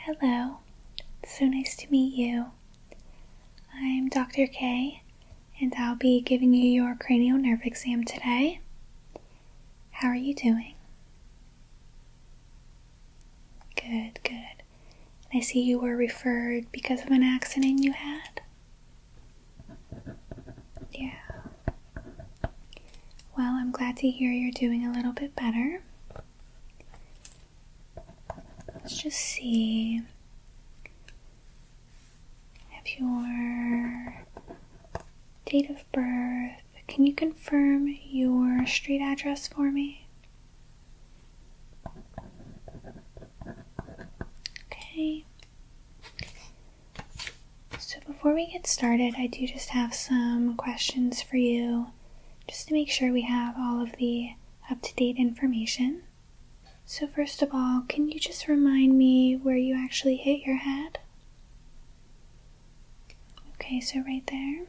Hello, it's so nice to meet you. I'm Dr. K, and I'll be giving you your cranial nerve exam today. How are you doing? Good. I see you were referred because of an accident you had. Yeah. Well, I'm glad to hear you're doing a little bit better. Let's just see. Have your date of birth. Can you confirm your street address for me? Okay. So before we get started, I do just have some questions for you, just to make sure we have all of the up-to-date information. So first of all, can you just remind me where you actually hit your head? Okay, so right there.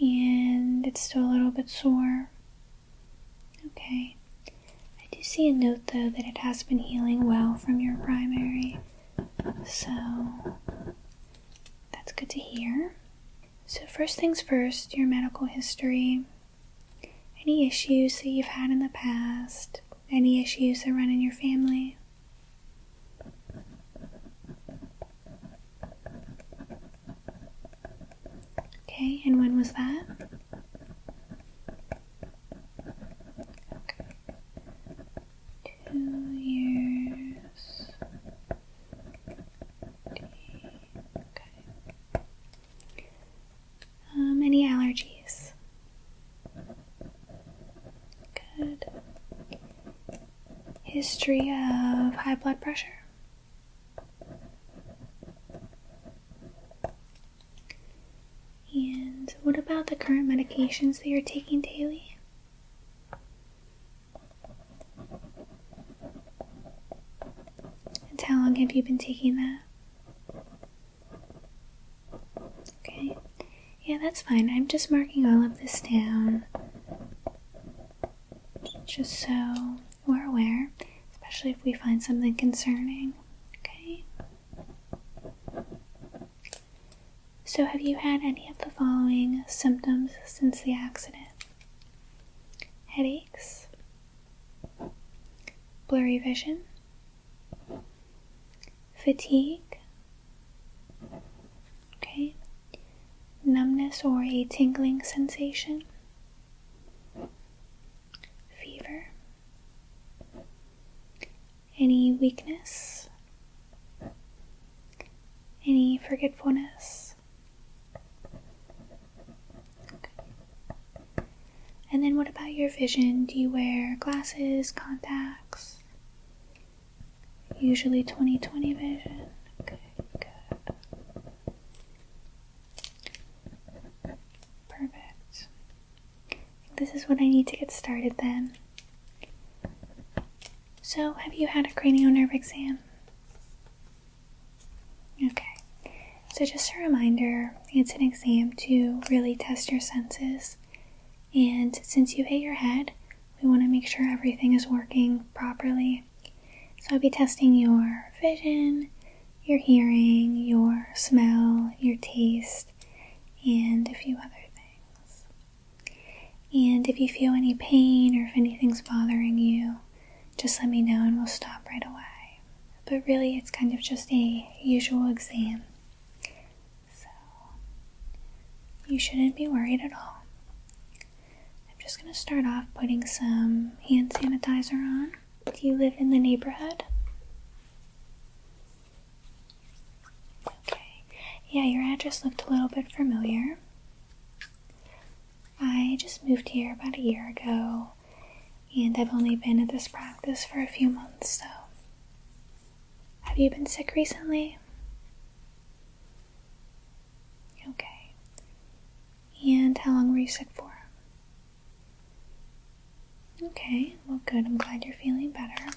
And it's still a little bit sore. Okay. I do see a note though that it has been healing well from your primary. So that's good to hear. So first things first, your medical history. Any issues that you've had in the past? Any issues that run in your family? Okay, and when was that? Okay. 2 years. Okay. Any allergies? Good. History of high blood pressure? And what about the current medications that you're taking daily? And how long have you been taking that? Okay. Yeah, that's fine. I'm just marking all of this down, just so we're aware, especially if we find something concerning. Okay? So have you had any of the following symptoms since the accident? Headaches, blurry vision, fatigue, okay, numbness or a tingling sensation, fever, any weakness, any forgetfulness. And then what about your vision? Do you wear glasses, contacts? Usually 20/20 vision. Okay, good. Perfect. This is what I need to get started then. So, have you had a cranial nerve exam? Okay. So just a reminder, it's an exam to really test your senses. And since you hit your head, we want to make sure everything is working properly. So I'll be testing your vision, your hearing, your smell, your taste, and a few other things. And if you feel any pain or if anything's bothering you, just let me know and we'll stop right away. But really, it's kind of just a usual exam. So you shouldn't be worried at all. Just going to start off putting some hand sanitizer on. Do you live in the neighborhood? Okay. Yeah, your address looked a little bit familiar. I just moved here about a year ago, and I've only been at this practice for a few months, so. Have you been sick recently? Okay. And how long were you sick for? Okay, well good, I'm glad you're feeling better.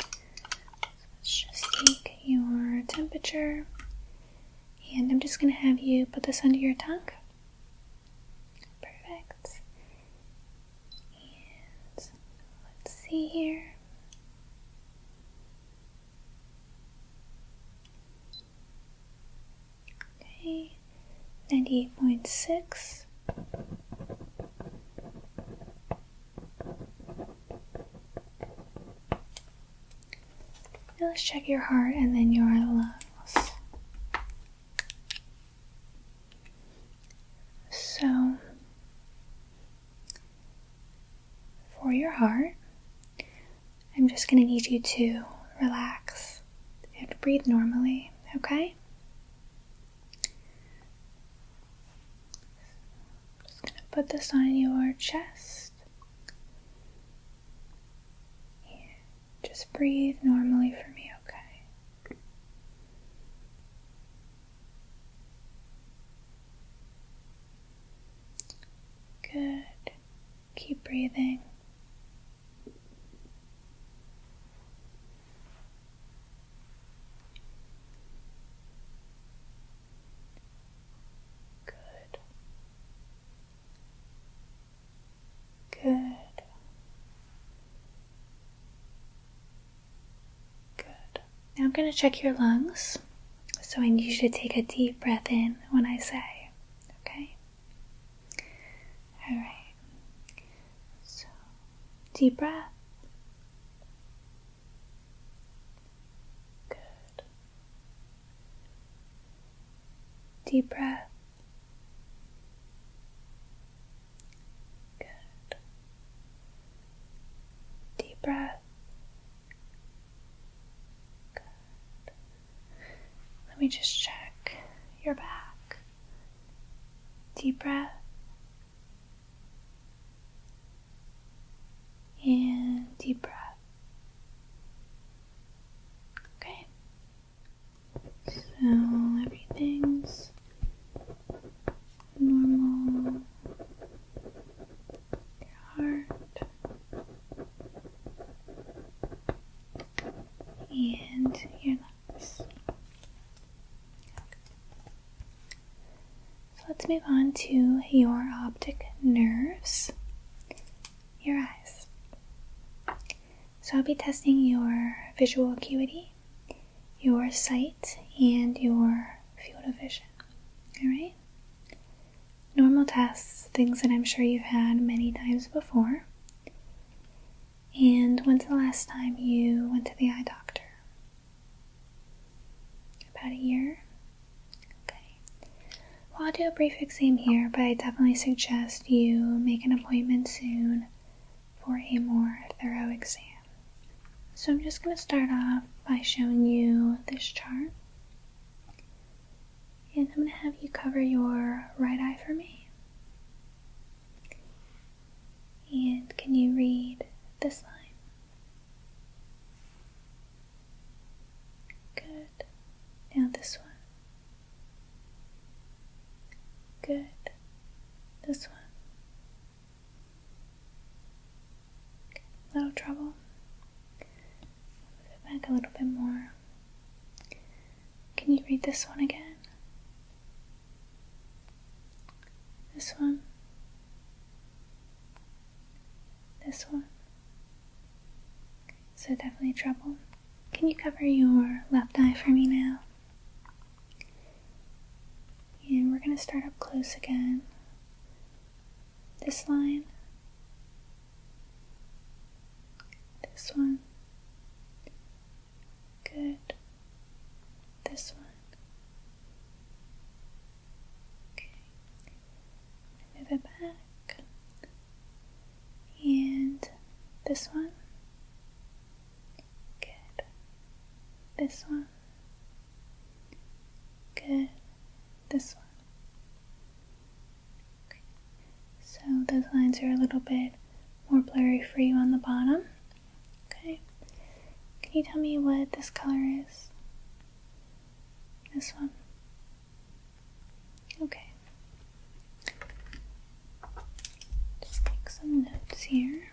So let's just take your temperature, and I'm just going to have you put this under your tongue. Perfect. And let's see here. 98.6. Now let's check your heart and then your lungs. So, for your heart, I'm just going to need you to relax and breathe normally, okay? Just going to put this on your chest. And just breathe normally for me, okay? Good. Keep breathing. Good. Good. Now I'm going to check your lungs. So I need you to take a deep breath in when I say, okay? Alright. So, deep breath. Good. Deep breath. Good. Deep breath. Good. Let me just check your back. Deep breath. And deep breath. Okay. So everything's normal. Your heart. And your lungs. So let's move on to your optic nerves, your eyes. So I'll be testing your visual acuity, your sight, and your field of vision. Alright? Normal tests, things that I'm sure you've had many times before. And when's the last time you went to the eye doctor? About a year? Okay. Well, I'll do a brief exam here, but I definitely suggest you make an appointment soon for a more thorough exam. So I'm just going to start off by showing you this chart. And I'm going to have you cover your right eye for me. And can you read this line? Good. Now this one. Good. This one. Okay. Little trouble. Move it back a little bit more. Can you read this one again? This one. This one. Okay. So definitely trouble. Can you cover your left eye for me now? And we're going to start up close again. This line. This one. Good. This one. Okay. Move it back. And this one. Good. This one. Good. This one. Okay. So those lines are a little bit more blurry for you on the bottom. Okay. Can you tell me what this color is? This one. Okay. Just take some notes here.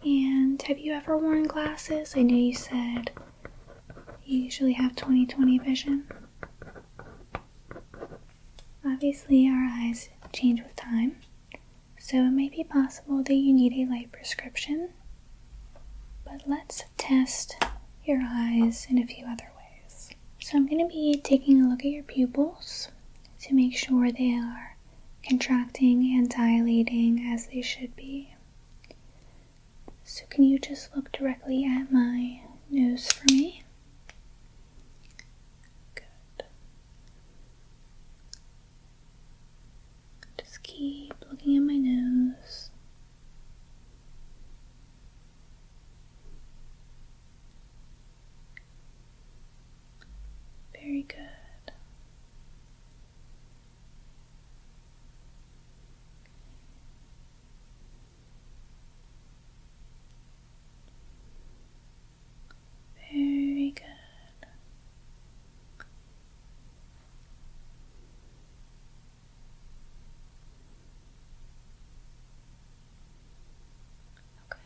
And have you ever worn glasses? I know you said you usually have 20/20 vision. Obviously, our eyes change with time, so it may be possible that you need a light prescription. But let's test your eyes in a few other ways, So I'm going to be taking a look at your pupils to make sure they are contracting and dilating as they should be. So can you just look directly at my nose for me? Good. Just keep looking at my nose. Very good. Very good. Okay.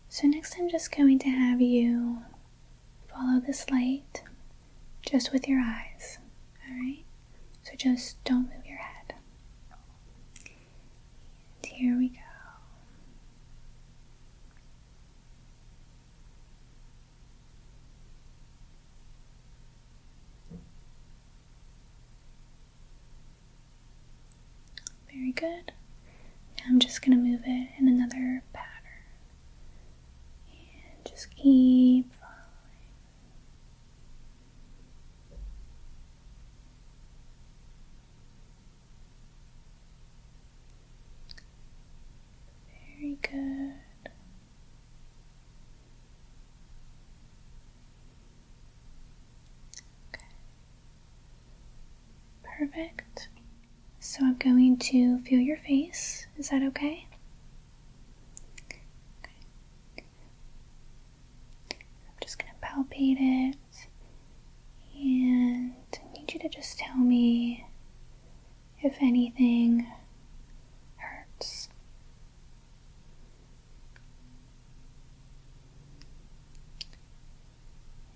So next I'm just going to have you follow this light just with your eyes, alright? So just don't move your head. And here we go. Very good. Now I'm just going to move it in another pattern. And just keep following. Very good. Okay. Perfect. So I'm going to feel your face. Is that okay? Okay. I'm just going to palpate it. And I need you to just tell me if anything hurts.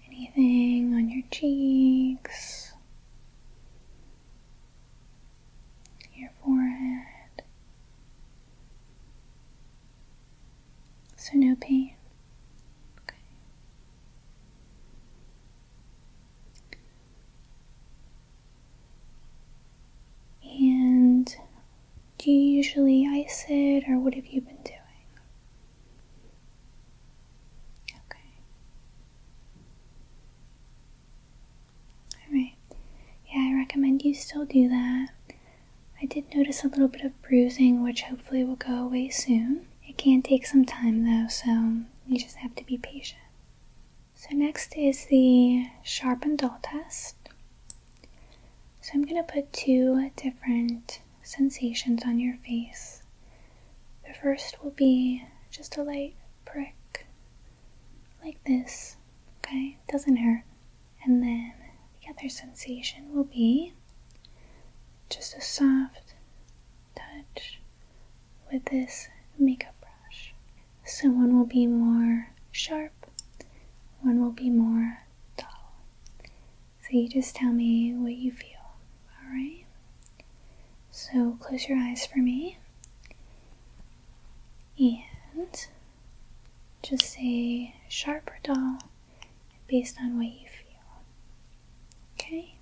Anything on your cheeks, your forehead. So no pain. Okay. And do you usually ice it, or what have you been doing? Yeah, I recommend you still do that. I did notice a little bit of bruising, which hopefully will go away soon. It can take some time though, so you just have to be patient. So next is the sharp and dull test. So I'm going to put two different sensations on your face. The first will be just a light prick, like this, okay? It doesn't hurt. And then the other sensation will be just a soft touch with this makeup brush. So one will be more sharp, one will be more dull. So you just tell me what you feel, alright? So close your eyes for me and just say sharp or dull based on what you feel. Okay?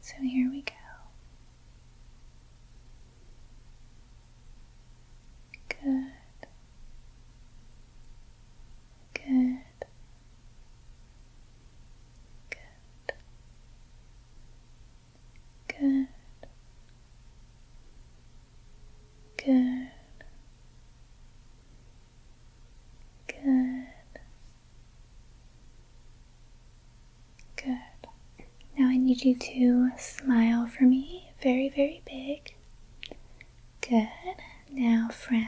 So here we go. Good. Good. Good. Good. Good. Good. Good. Now I need you to smile for me. Very, very big. Good. Now frown.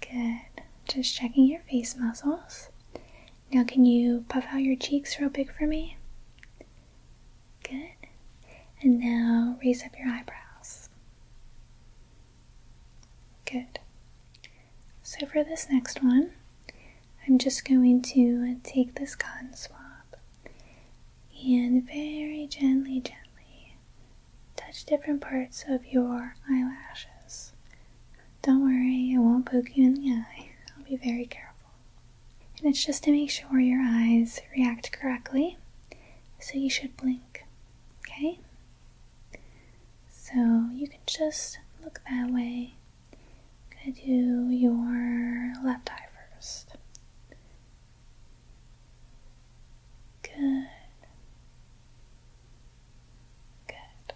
Good. Just checking your face muscles. Now can you puff out your cheeks real big for me? Good. And now raise up your eyebrows. Good. So for this next one, I'm just going to take this cotton swab and very gently touch different parts of your eyelashes. Don't worry, I won't poke you in the eye. I'll be very careful. And it's just to make sure your eyes react correctly. So you should blink, okay? So you can just look that way. I'm gonna do your left eye first. Good. Good.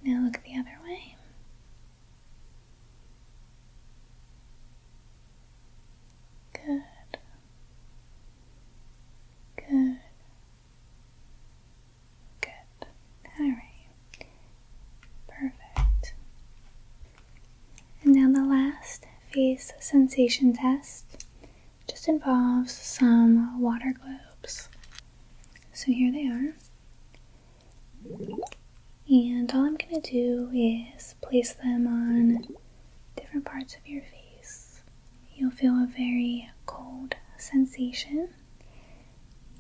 Now look the other way. Good. Good. Good. Alright. Perfect. And now the last face sensation test just involves some water globes. So here they are. And all I'm going to do is place them on different parts of your face. You'll feel a very cold sensation.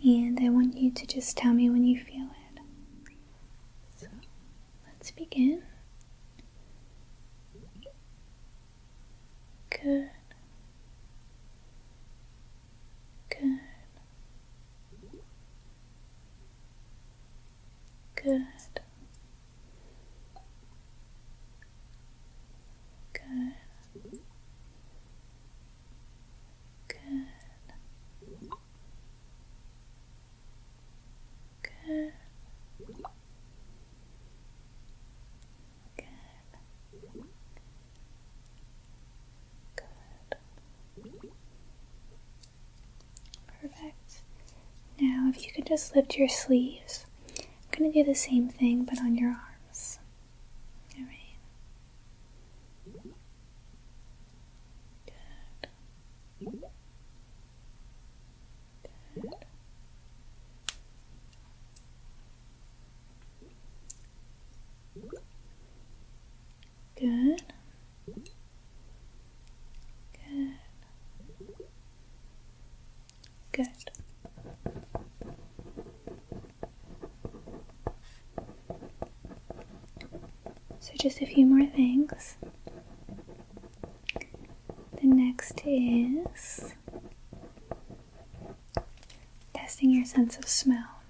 And I want you to just tell me when you feel it. So let's begin. Good. Good. Good. Good. Good. Good. Perfect. Now, if you could just lift your sleeves, I'm going to do the same thing but on your arms. Alright. Good. Good. Good. Good. Good. So just a few more things. The next is testing your sense of smell.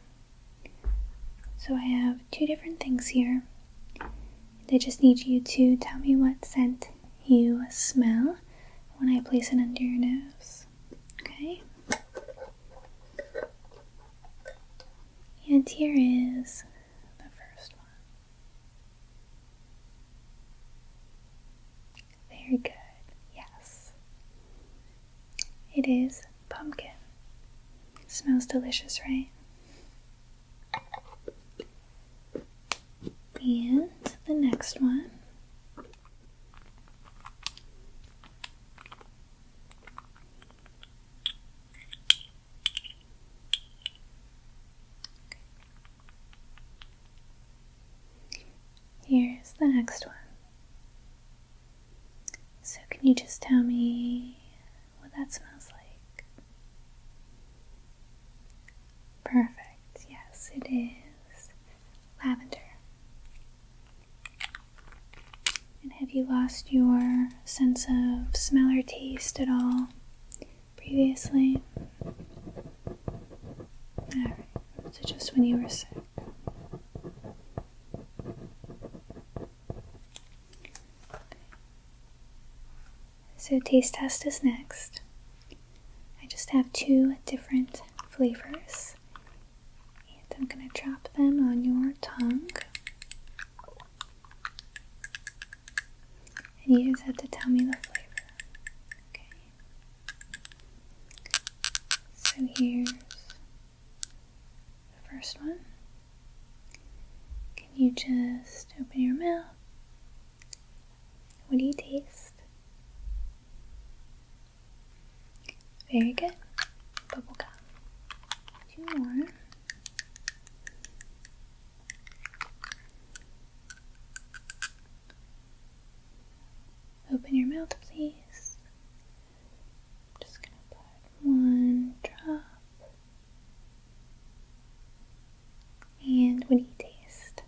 So I have two different things here. I just need you to tell me what scent you smell when I place it under your nose. Okay? And here is the first one. Very good. Yes. It is pumpkin. It smells delicious, right? And the next one here's the next one. So can you just tell me what that smells like? Perfect. Yes, it is lavender. And have you lost your sense of smell or taste at all previously? Alright, so just when you were sick. So taste test is next. I just have two different flavors. And I'm going to drop them on your tongue. And you just have to tell me the flavor. Okay. So here's the first one. Can you just open your mouth? What do you taste? Very good. Bubblegum. Two more. Open your mouth, please. I'm just going to put one drop. And what do you taste?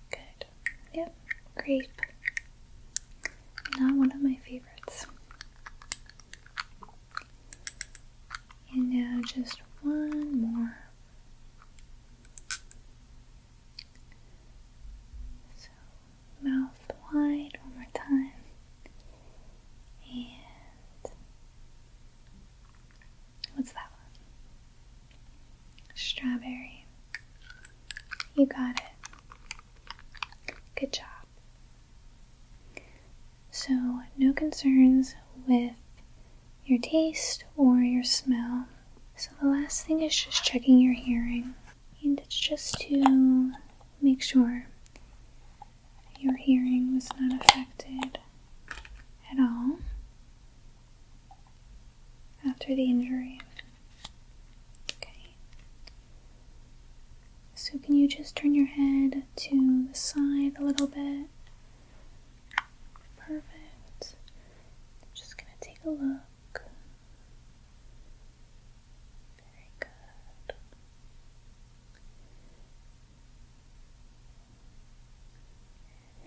Good. Yep, grape. Not one of my favorites. So no concerns with your taste or your smell. So the last thing is just checking your hearing. And it's just to make sure your hearing was not affected at all after the injury. Okay. So can you just turn your head to the side a little bit? Perfect. I'm just gonna take a look. Very good.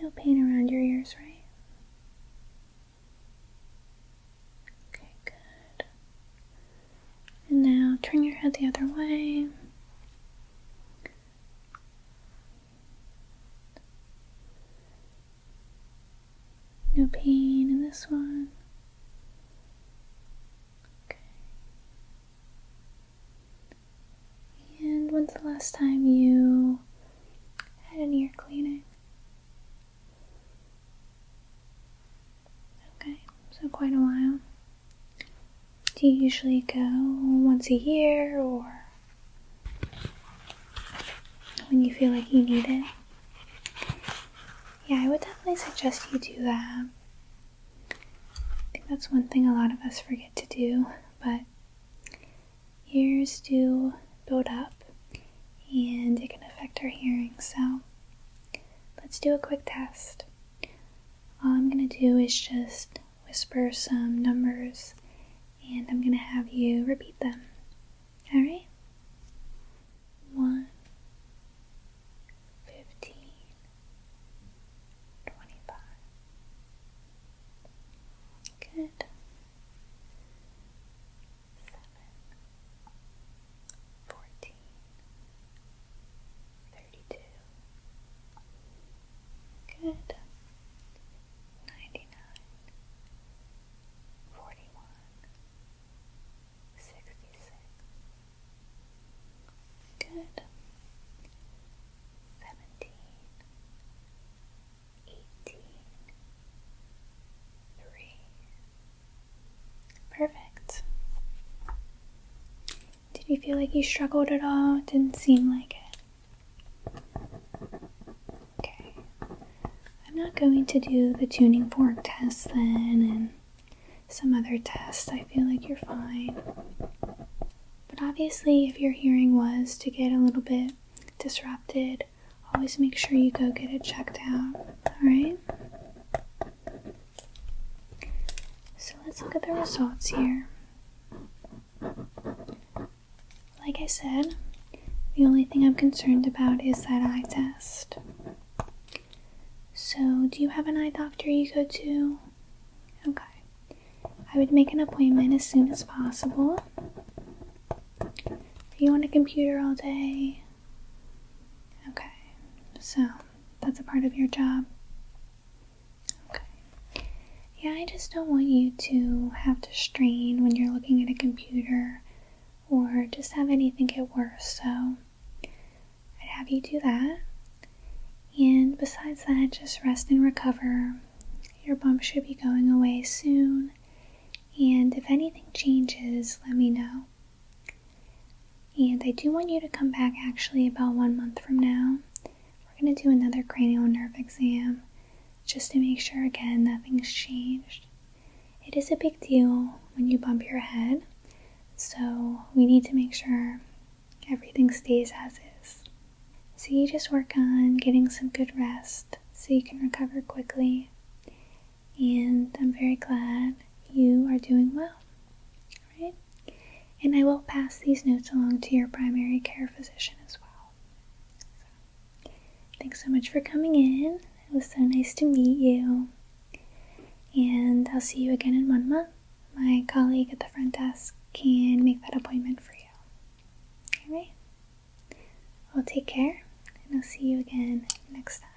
No pain around your ears, right? Okay, good. And now turn your head the other way. No pain in this one. Okay. And when's the last time you had an ear cleaning? Okay, so quite a while. Do you usually go once a year or when you feel like you need it? Yeah, I would definitely suggest you do that. I think that's one thing a lot of us forget to do, but ears do build up and it can affect our hearing, so let's do a quick test. All I'm going to do is just whisper some numbers and I'm going to have you repeat them. Alright? 1, 15, 25. Good. 7, 14, 32. Good. 99, 41, 66. Good. 17, 18, 3. Perfect. Did you feel like you struggled at all? It didn't seem like it. Okay. I'm not going to do the tuning fork test then and some other tests. I feel like you're fine. But obviously, if your hearing was to get a little bit disrupted, always make sure you go get it checked out. Alright? So let's look at the results here. Like I said, the only thing I'm concerned about is that eye test. So, do you have an eye doctor you go to? Okay. I would make an appointment as soon as possible. Are you on a computer all day? Okay. So, that's a part of your job? Okay. Yeah, I just don't want you to have to strain when you're looking at a computer or just have anything get worse, so I'd have you do that. And besides that, just rest and recover. Your bump should be going away soon, and if anything changes, let me know. And I do want you to come back actually about 1 month from now. We're going to do another cranial nerve exam just to make sure again nothing's changed. It is a big deal when you bump your head, so we need to make sure everything stays as is. So you just work on getting some good rest so you can recover quickly. And I'm very glad you are doing well. Alright? And I will pass these notes along to your primary care physician as well. So, thanks so much for coming in. It was so nice to meet you. And I'll see you again in 1 month. My colleague at the front desk can make that appointment for you. Alright? Well, take care, and I'll see you again next time.